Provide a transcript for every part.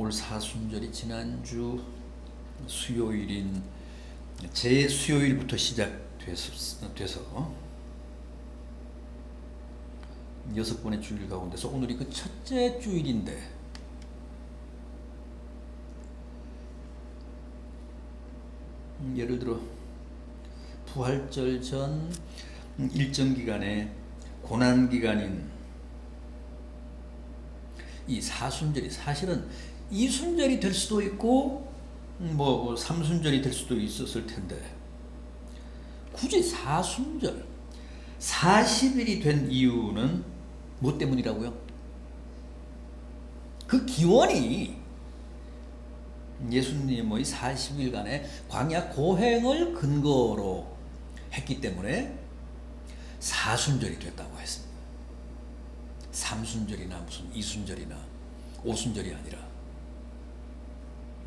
올 사순절이 지난주 수요일인 제 수요일부터 시작돼서 6번의 주일 가운데서 오늘이 그 첫째 주일인데, 예를 들어 부활절 전 일정 기간에 고난 기간인 이 사순절이 사실은 이순절이 될 수도 있고 뭐 삼순절이 될 수도 있었을 텐데, 굳이 사순절 40일이 된 이유는 뭐 때문이라고요? 그 기원이 예수님의 40일간의 광야 고행을 근거로 했기 때문에 사순절이 됐다고 했습니다. 삼순절이나 무슨 이순절이나 오순절이 아니라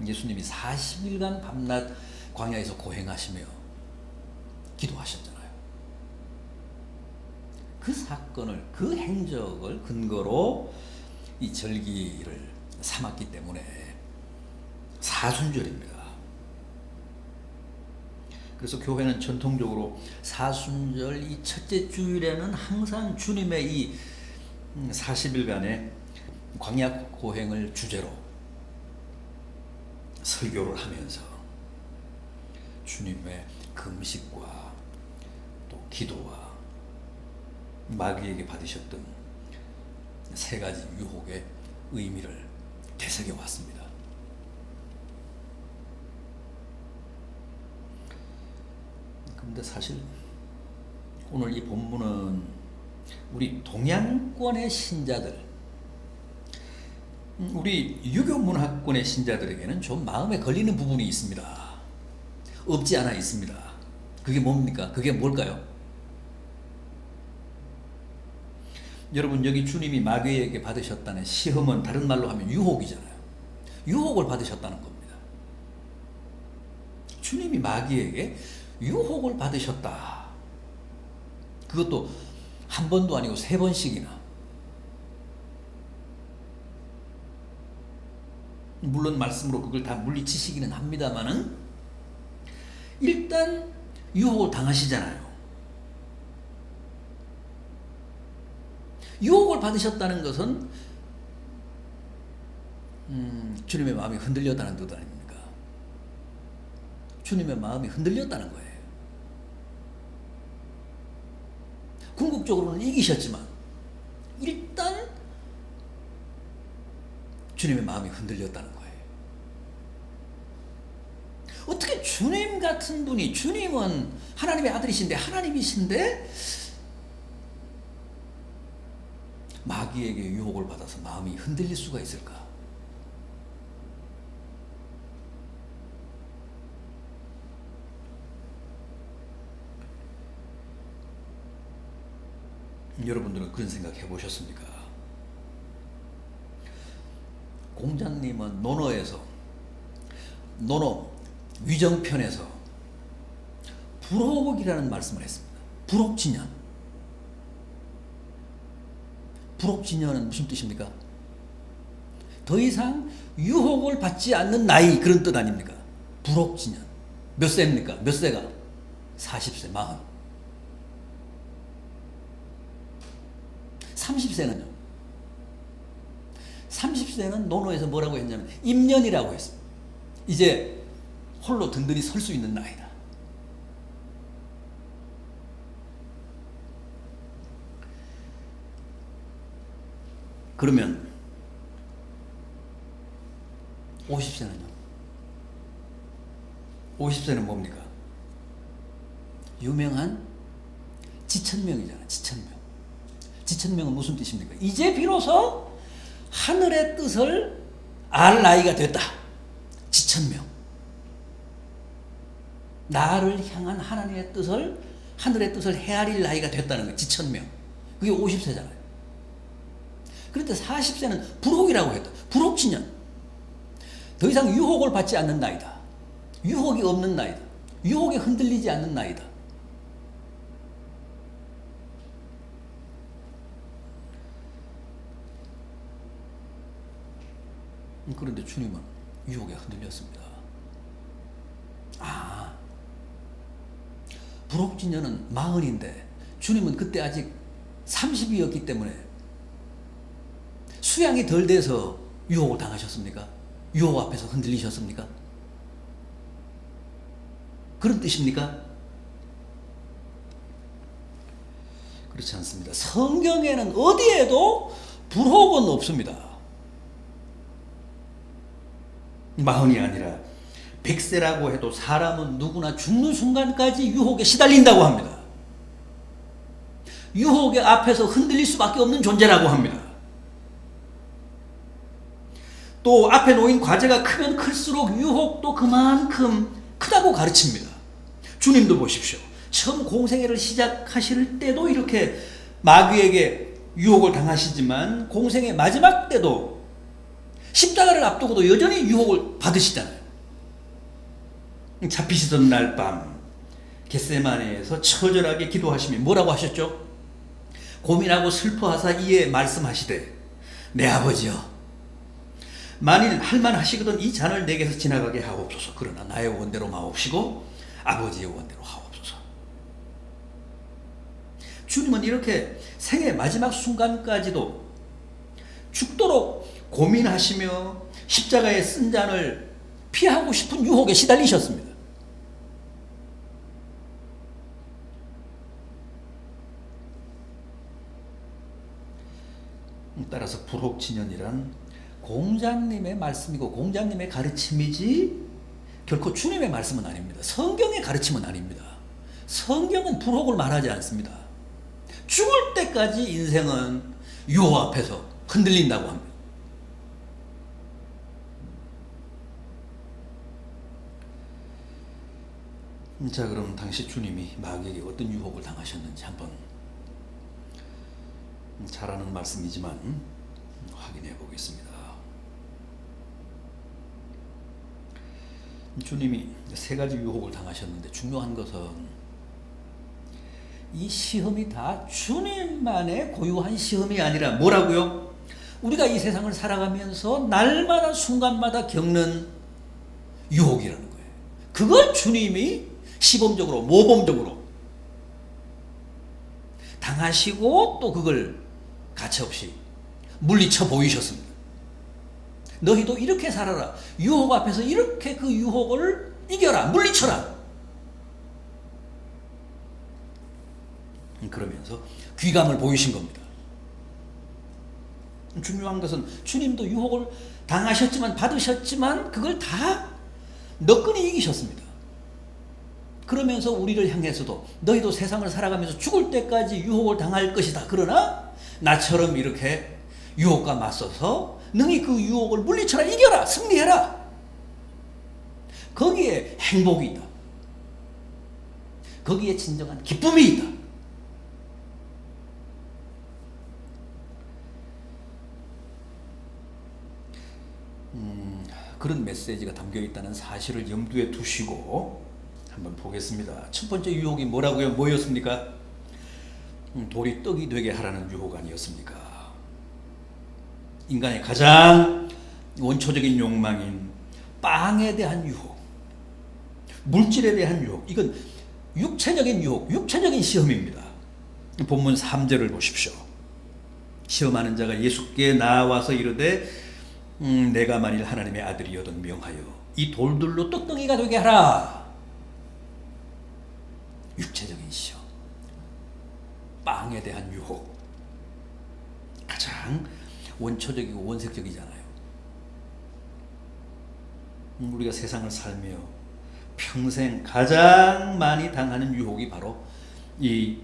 예수님이 40일간 밤낮 광야에서 고행하시며 기도하셨잖아요. 그 사건을, 그 행적을 근거로 이 절기를 삼았기 때문에 사순절입니다. 그래서 교회는 전통적으로 사순절 이 첫째 주일에는 항상 주님의 이 40일간의 광야 고행을 주제로 설교를 하면서 주님의 금식과 또 기도와 마귀에게 받으셨던 세 가지 유혹의 의미를 되새겨 왔습니다. 그런데 사실 오늘 이 본문은 우리 동양권의 신자들, 우리 유교 문화권의 신자들에게는 좀 마음에 걸리는 부분이 있습니다. 없지 않아 있습니다. 그게 뭡니까? 그게 뭘까요? 여러분, 여기 주님이 마귀에게 받으셨다는 시험은 다른 말로 하면 유혹이잖아요. 유혹을 받으셨다는 겁니다. 주님이 마귀에게 유혹을 받으셨다. 그것도 한 번도 아니고 3번씩이나. 물론 말씀으로 그걸 다 물리치시기는 합니다만은 일단 유혹을 당하시잖아요. 유혹을 받으셨다는 것은 주님의 마음이 흔들렸다는 뜻 아닙니까? 주님의 마음이 흔들렸다는 거예요. 궁극적으로는 이기셨지만 일단 주님의 마음이 흔들렸다는 거예요. 어떻게 주님 같은 분이, 주님은 하나님의 아들이신데, 하나님이신데 마귀에게 유혹을 받아서 마음이 흔들릴 수가 있을까? 여러분들은 그런 생각 해보셨습니까? 공자님은 논어에서, 논어 위정편에서 불혹이라는 말씀을 했습니다. 불혹진연. 불혹진연은 무슨 뜻입니까? 더 이상 유혹을 받지 않는 나이, 그런 뜻 아닙니까? 불혹진연. 몇 세입니까? 몇 세가? 40세, 40. 30세는요? 30세는 논어에서 뭐라고 했냐면 임년이라고 했습니다. 이제 홀로 든든히 설 수 있는 나이다. 그러면 50세는요? 50세는 뭡니까? 유명한 지천명이잖아요. 지천명. 지천명은 무슨 뜻입니까? 이제 비로소 하늘의 뜻을 알 나이가 됐다. 지천명. 나를 향한 하나님의 뜻을, 하늘의 뜻을 헤아릴 나이가 됐다는 거예요. 지천명. 그게 50세잖아요. 그런데 40세는 불혹이라고 했다. 불혹진연. 더 이상 유혹을 받지 않는 나이다. 유혹이 없는 나이다. 유혹에 흔들리지 않는 나이다. 그런데 주님은 유혹에 흔들렸습니다. 불혹지녀는 40인데 주님은 그때 아직 30이었기 때문에 수양이 덜 돼서 유혹을 당하셨습니까? 유혹 앞에서 흔들리셨습니까? 그런 뜻입니까? 그렇지 않습니다. 성경에는 어디에도 불혹은 없습니다. 40이 아니라 100세라고 해도 사람은 누구나 죽는 순간까지 유혹에 시달린다고 합니다. 유혹의 앞에서 흔들릴 수밖에 없는 존재라고 합니다. 또 앞에 놓인 과제가 크면 클수록 유혹도 그만큼 크다고 가르칩니다. 주님도 보십시오. 처음 공생애를 시작하실 때도 이렇게 마귀에게 유혹을 당하시지만 공생의 마지막 때도 십자가를 앞두고도 여전히 유혹을 받으시잖아요. 잡히시던 날 밤 겟세마네에서 처절하게 기도하시며 뭐라고 하셨죠? 고민하고 슬퍼하사 이에 말씀하시되 내 아버지여 만일 할만하시거든 이 잔을 내게서 지나가게 하옵소서. 그러나 나의 원대로 마옵시고 아버지의 원대로 하옵소서. 주님은 이렇게 생의 마지막 순간까지도 죽도록 고민하시며 십자가에 쓴 잔을 피하고 싶은 유혹에 시달리셨습니다. 따라서 불혹지년이란 공자님의 말씀이고 공자님의 가르침이지 결코 주님의 말씀은 아닙니다. 성경의 가르침은 아닙니다. 성경은 불혹을 말하지 않습니다. 죽을 때까지 인생은 유혹 앞에서 흔들린다고 합니다. 자, 그럼 당시 주님이 마귀에게 어떤 유혹을 당하셨는지 한번 잘 아는 말씀이지만 확인해 보겠습니다. 주님이 세 가지 유혹을 당하셨는데 중요한 것은 이 시험이 다 주님만의 고유한 시험이 아니라 뭐라고요? 우리가 이 세상을 살아가면서 날마다 순간마다 겪는 유혹이라는 거예요. 그걸 주님이 시범적으로 모범적으로 당하시고 또 그걸 가차없이 물리쳐 보이셨습니다. 너희도 이렇게 살아라. 유혹 앞에서 이렇게 그 유혹을 이겨라. 물리쳐라. 그러면서 귀감을 보이신 겁니다. 중요한 것은 주님도 유혹을 당하셨지만 받으셨지만 그걸 다 너끈히 이기셨습니다. 그러면서 우리를 향해서도 너희도 세상을 살아가면서 죽을 때까지 유혹을 당할 것이다. 그러나 나처럼 이렇게 유혹과 맞서서 능히 그 유혹을 물리쳐라. 이겨라. 승리해라. 거기에 행복이 있다. 거기에 진정한 기쁨이 있다. 그런 메시지가 담겨 있다는 사실을 염두에 두시고 한번 보겠습니다. 첫 번째 유혹이 뭐라고요? 뭐였습니까? 돌이 떡이 되게 하라는 유혹 아니었습니까? 인간의 가장 원초적인 욕망인 빵에 대한 유혹, 물질에 대한 유혹, 이건 육체적인 유혹, 육체적인 시험입니다. 본문 3절을 보십시오. 시험하는 자가 예수께 나와서 이르되 내가 만일 하나님의 아들이여든 명하여 이 돌들로 떡덩이가 되게 하라. 육체적인 시험, 빵에 대한 유혹, 가장 원초적이고 원색적이잖아요. 우리가 세상을 살며 평생 가장 많이 당하는 유혹이 바로 이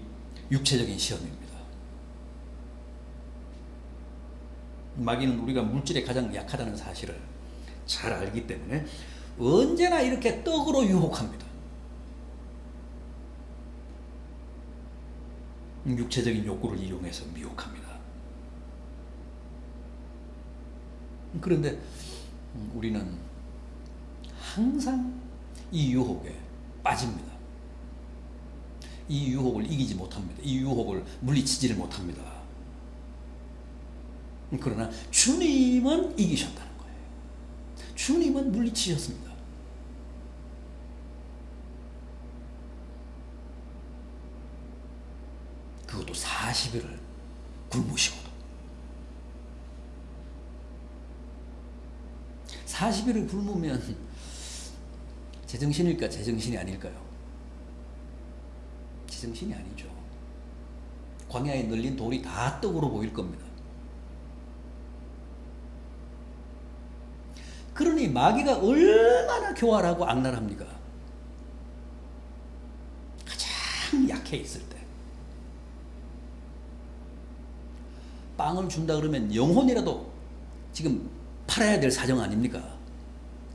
육체적인 시험입니다. 마귀는 우리가 물질에 가장 약하다는 사실을 잘 알기 때문에 언제나 이렇게 떡으로 유혹합니다. 육체적인 욕구를 이용해서 미혹합니다. 그런데 우리는 항상 이 유혹에 빠집니다. 이 유혹을 이기지 못합니다. 이 유혹을 물리치지를 못합니다. 그러나 주님은 이기셨다는 거예요. 주님은 물리치셨습니다. 그것도 40일을 굶으시고도. 40일을 굶으면 제정신일까 제정신이 아닐까요? 제정신이 아니죠. 광야에 널린 돌이 다 떡으로 보일 겁니다. 그러니 마귀가 얼마나 교활하고 악랄합니까? 가장 약해 있을 때 빵을 준다 그러면 영혼이라도 지금 팔아야 될 사정 아닙니까?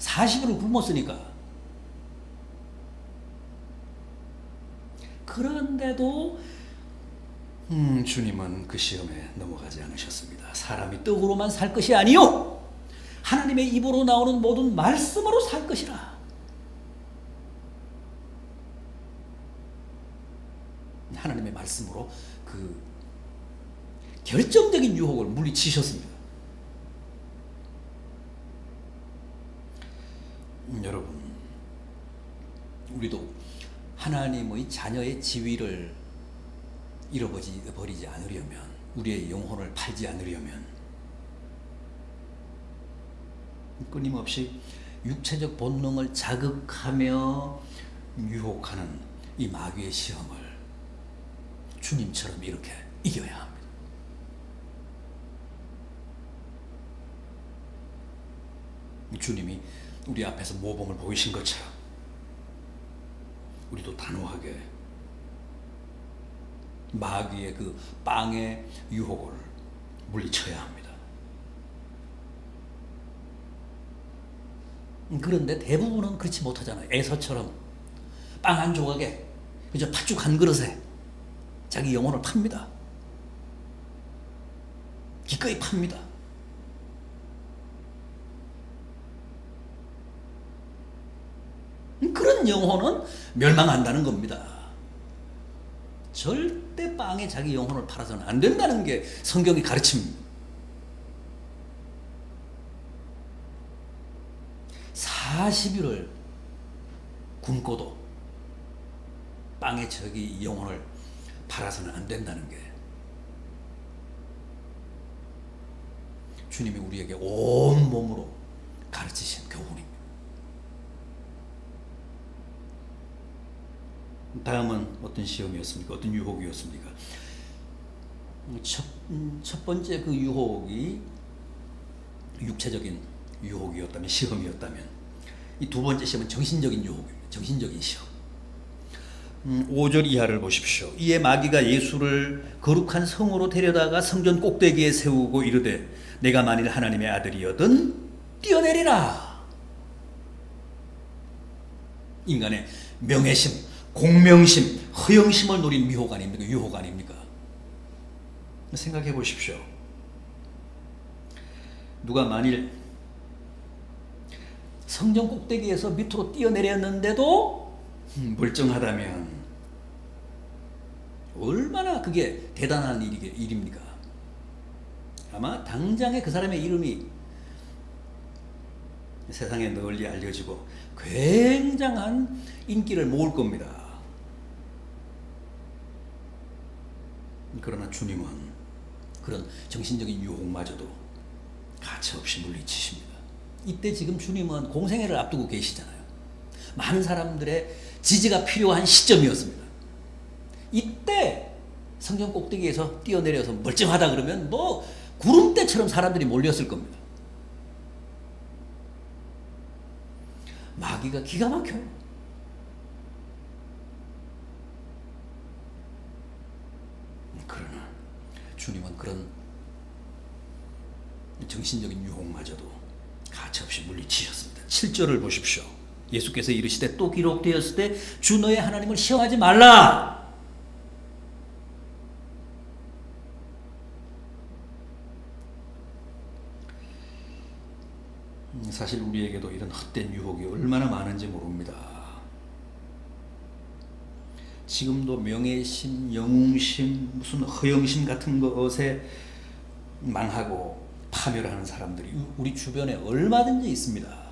40일을 굶었으니까. 그런데도 주님은 그 시험에 넘어가지 않으셨습니다. 사람이 떡으로만 살 것이 아니요 하나님의 입으로 나오는 모든 말씀으로 살 것이라. 하나님의 말씀으로 그 결정적인 유혹을 물리치셨습니다. 여러분, 우리도 하나님의 자녀의 지위를 잃어버리지 않으려면, 우리의 영혼을 팔지 않으려면 끊임없이 육체적 본능을 자극하며 유혹하는 이 마귀의 시험을 주님처럼 이렇게 이겨야 합니다. 주님이 우리 앞에서 모범을 보이신 것처럼 우리도 단호하게 마귀의 그 빵의 유혹을 물리쳐야 합니다. 그런데 대부분은 그렇지 못하잖아요. 에서처럼 빵 한 조각에 그저 팥죽 한 그릇에 자기 영혼을 팝니다. 기꺼이 팝니다. 그런 영혼은 멸망한다는 겁니다. 절대 빵에 자기 영혼을 팔아서는 안 된다는 게 성경의 가르침입니다. 40일을 굶고도 빵에 자기 영혼을 팔아서는 안 된다는 게 주님이 우리에게 온 몸으로 가르치신 교훈입니다. 다음은 어떤 시험이었습니까? 어떤 유혹이었습니까? 첫 번째 그 유혹이 육체적인 유혹이었다면, 시험이었다면, 이 두 번째 시험은 정신적인 유혹입니다. 정신적인 시험. 5절 이하를 보십시오. 이에 마귀가 예수를 거룩한 성으로 데려다가 성전 꼭대기에 세우고 이르되 내가 만일 하나님의 아들이여든 뛰어내리라. 인간의 명예심, 공명심, 허영심을 노린 미혹 아닙니까? 유혹 아닙니까? 생각해 보십시오. 누가 만일 성전 꼭대기에서 밑으로 뛰어내렸는데도 멀쩡하다면 얼마나 그게 대단한 일입니까? 아마 당장에 그 사람의 이름이 세상에 널리 알려지고 굉장한 인기를 모을 겁니다. 그러나 주님은 그런 정신적인 유혹마저도 가차없이 물리치십니다. 이때 지금 주님은 공생애를 앞두고 계시잖아요. 많은 사람들의 지지가 필요한 시점이었습니다. 이때 성전 꼭대기에서 뛰어내려서 멀쩡하다 그러면 뭐 구름대처럼 사람들이 몰렸을 겁니다. 마귀가 기가 막혀요. 그러나 주님은 그런 정신적인 유혹마저도 가차없이 물리치셨습니다. 7절을 보십시오. 예수께서 이르시되 또 기록되었을 때 주 너의 하나님을 시험하지 말라. 사실 우리에게도 이런 헛된 유혹이 얼마나 많은지 모릅니다. 지금도 명예심, 영웅심, 무슨 허영심 같은 것에 망하고 파멸하는 사람들이 우리 주변에 얼마든지 있습니다.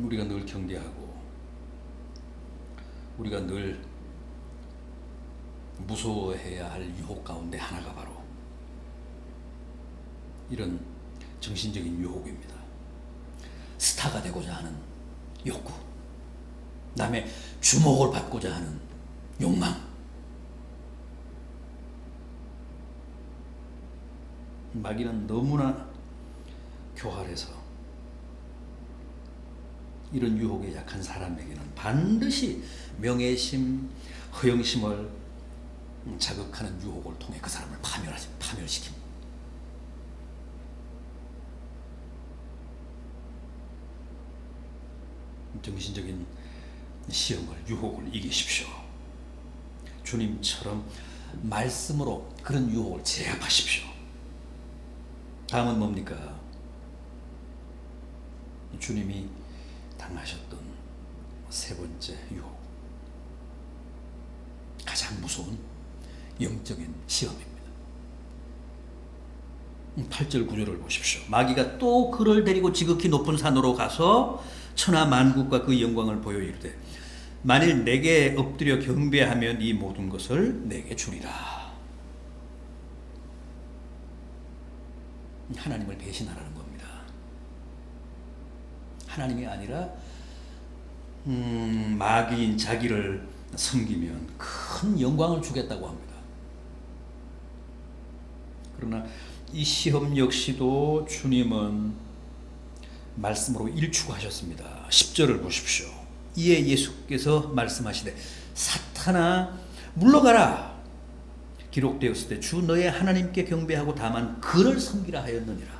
우리가 늘 경계하고 우리가 늘 무서워해야 할 유혹 가운데 하나가 바로 이런 정신적인 유혹입니다. 스타가 되고자 하는 욕구, 남의 주목을 받고자 하는 욕망. 마귀는 너무나 교활해서 이런 유혹에 약한 사람에게는 반드시 명예심, 허영심을 자극하는 유혹을 통해 그 사람을 파멸시킵니다. 정신적인 시험을, 유혹을 이기십시오. 주님처럼 말씀으로 그런 유혹을 제압하십시오. 다음은 뭡니까? 주님이 당하셨던 세 번째 유혹. 가장 무서운 영적인 시험입니다. 8절 9절을 보십시오. 마귀가 또 그를 데리고 지극히 높은 산으로 가서 천하 만국과 그 영광을 보여 이르되 만일 내게 엎드려 경배하면 이 모든 것을 내게 주리라. 하나님을 배신하라는 겁니다. 하나님이 아니라 마귀인 자기를 섬기면 큰 영광을 주겠다고 합니다. 그러나 이 시험 역시도 주님은 말씀으로 일축하셨습니다. 10절을 보십시오. 이에 예수께서 말씀하시되 사탄아 물러가라. 기록되었을 때 주 너의 하나님께 경배하고 다만 그를 섬기라 하였느니라.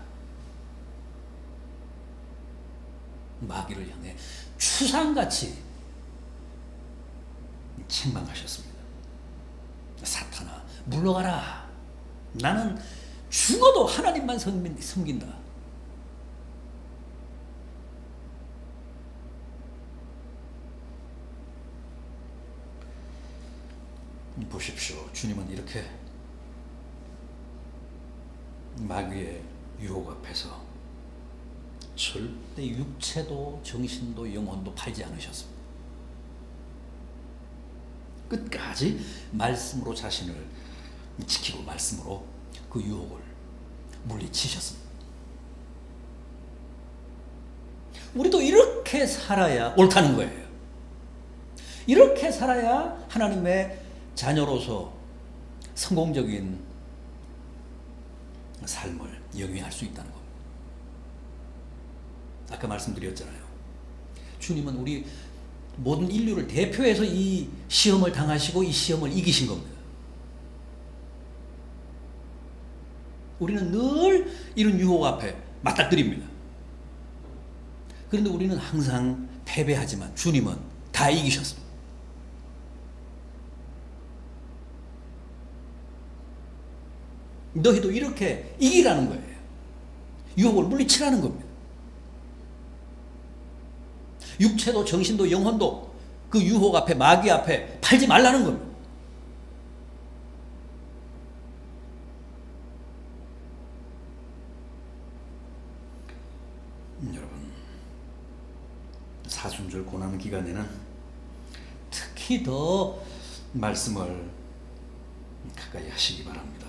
마귀를 향해 추상같이 책망하셨습니다. 사탄아 물러가라. 나는 죽어도 하나님만 섬긴다. 보십시오. 주님은 이렇게 마귀의 유혹 앞에서 절대 육체도 정신도 영혼도 팔지 않으셨습니다. 끝까지 말씀으로 자신을 지키고 말씀으로 그 유혹을 물리치셨습니다. 우리도 이렇게 살아야 옳다는 거예요. 이렇게 살아야 하나님의 자녀로서 성공적인 삶을 영위할 수 있다는 겁니다. 아까 말씀드렸잖아요. 주님은 우리 모든 인류를 대표해서 이 시험을 당하시고 이 시험을 이기신 겁니다. 우리는 늘 이런 유혹 앞에 맞닥뜨립니다. 그런데 우리는 항상 패배하지만 주님은 다 이기셨습니다. 너희도 이렇게 이기라는 거예요. 유혹을 물리치라는 겁니다. 육체도 정신도 영혼도 그 유혹 앞에 마귀 앞에 팔지 말라는 겁니다. 여러분 사순절 고난 기간에는 특히 더 말씀을 가까이 하시기 바랍니다.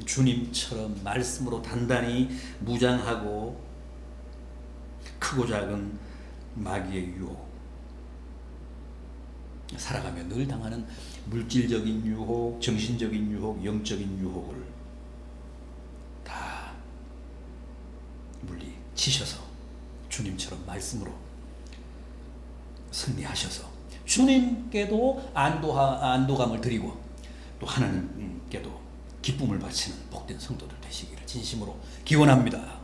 주님처럼 말씀으로 단단히 무장하고 크고 작은 마귀의 유혹 살아가며 늘 당하는 물질적인 유혹, 정신적인 유혹, 영적인 유혹을 다 물리치셔서 주님처럼 말씀으로 승리하셔서 주님께도 안도감을 드리고 또 하나님께도 기쁨을 바치는 복된 성도들 되시기를 진심으로 기원합니다.